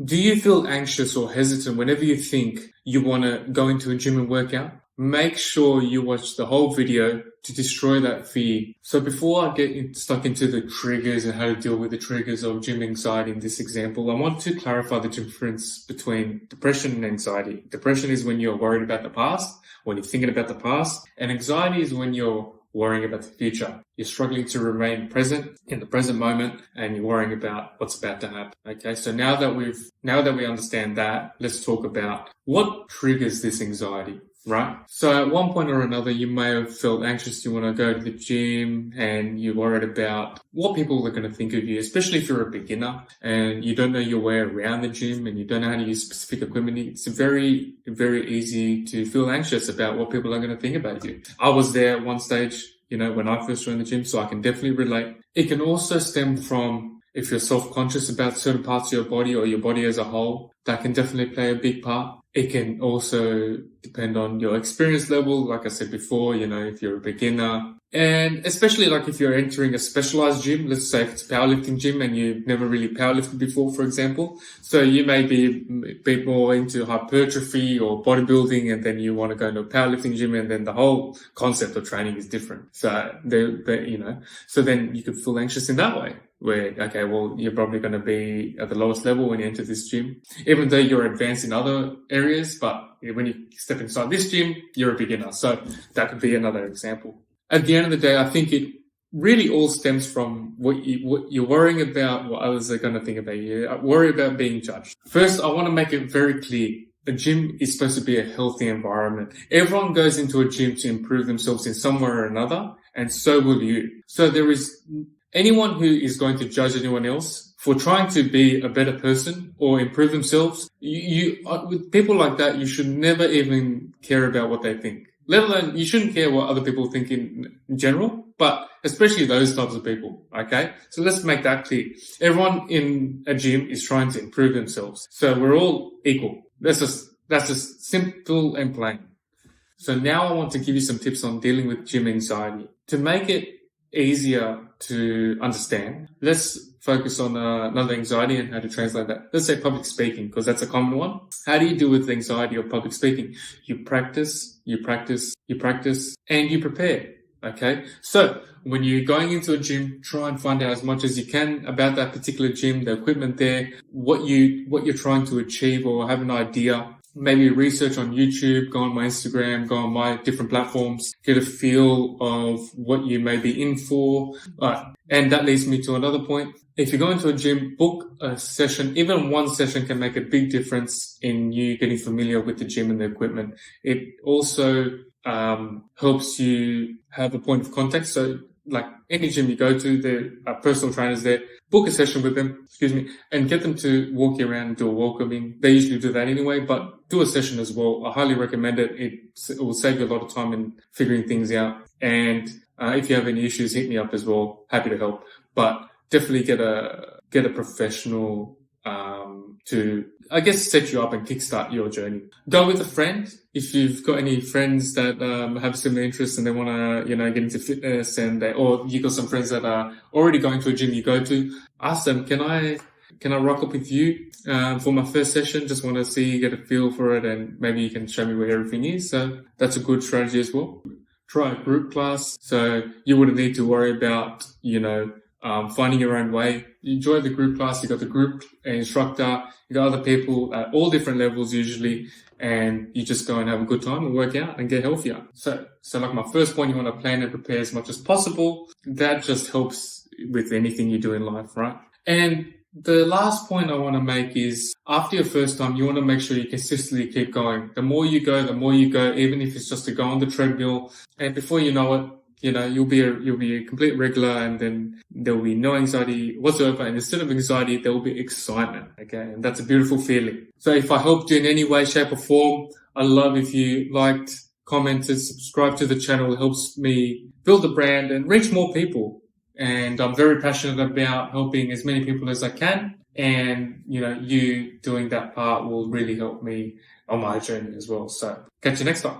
Do you feel anxious or hesitant whenever you think you want to go into a gym and work out? Make sure you watch the whole video to destroy that fear. So before I get stuck into the triggers and how to deal with the triggers of gym anxiety in this example, I want to clarify the difference between depression and anxiety. Depression is when you're worried about the past, when you're thinking about the past, and anxiety is when you're worrying about the future. You're struggling to remain present in the present moment and you're worrying about what's about to happen. Okay, so now that we understand that, let's talk about what triggers this anxiety. Right? So at one point or another, you may have felt anxious. You want to go to the gym and you're worried about what people are going to think of you, especially if you're a beginner and you don't know your way around the gym and you don't know how to use specific equipment. It's very, very easy to feel anxious about what people are going to think about you. I was there at one stage, when I first joined the gym, so I can definitely relate. It can also stem from if you're self-conscious about certain parts of your body or your body as a whole. That can definitely play a big part. It can also depend on your experience level. Like I said before, if you're a beginner and especially like if you're entering a specialized gym, let's say if it's a powerlifting gym and you've never really powerlifted before, for example. So you may be a bit more into hypertrophy or bodybuilding and then you want to go into a powerlifting gym and then the whole concept of training is different. So so then you could feel anxious in that way. Where, okay, well, you're probably going to be at the lowest level when you enter this gym, even though you're advanced in other areas. But when you step inside this gym, you're a beginner. So that could be another example. At the end of the day, I think it really all stems from what you're worrying about, what others are going to think about you. Worry about being judged. First, I want to make it very clear. A gym is supposed to be a healthy environment. Everyone goes into a gym to improve themselves in some way or another, and so will you. So there is anyone who is going to judge anyone else for trying to be a better person or improve themselves, with people like that, you should never even care about what they think. Let alone, you shouldn't care what other people think in general, but especially those types of people, okay? So let's make that clear. Everyone in a gym is trying to improve themselves. So we're all equal. That's just simple and plain. So now I want to give you some tips on dealing with gym anxiety. To make it easier to understand, let's focus on another anxiety and how to translate that. Let's say public speaking, because that's a common one. How do you deal with anxiety of public speaking? You practice, and you prepare. Okay? So when you're going into a gym, try and find out as much as you can about that particular gym, the equipment there, what you're trying to achieve, or have an idea. Maybe research on YouTube, go on my Instagram, go on my different platforms, get a feel of what you may be in for. And that leads me to another point. If you go into a gym, book a session. Even one session can make a big difference in you getting familiar with the gym and the equipment. It also helps you have a point of contact. So like any gym you go to, there are personal trainers there. Book a session with them, and get them to walk you around and do a welcoming. They usually do that anyway, but do a session as well. I highly recommend it. It will save you a lot of time in figuring things out. And if you have any issues, hit me up as well. Happy to help. But definitely get a professional to, I guess, set you up and kickstart your journey. Go with a friend. If you've got any friends that have similar interests and they want to, get into fitness, or you got some friends that are already going to a gym you go to, ask them, can I rock up with you for my first session? Just want to see, get a feel for it, and maybe you can show me where everything is. So that's a good strategy as well. Try a group class, so you wouldn't need to worry about, finding your own way. You enjoy the group class. You got the group instructor. You got other people at all different levels usually, and you just go and have a good time and work out and get healthier. So like my first point, you want to plan and prepare as much as possible. That just helps with anything you do in life, right? And the last point I want to make is after your first time, you want to make sure you consistently keep going. The more you go, even if it's just to go on the treadmill, and before you know it, you'll be a complete regular, and then there will be no anxiety whatsoever. And instead of anxiety, there will be excitement. Okay. And that's a beautiful feeling. So if I helped you in any way, shape or form, I'd love if you liked, commented, subscribe to the channel. It helps me build the brand and reach more people. And I'm very passionate about helping as many people as I can. And, you doing that part will really help me on my journey as well. So catch you next time.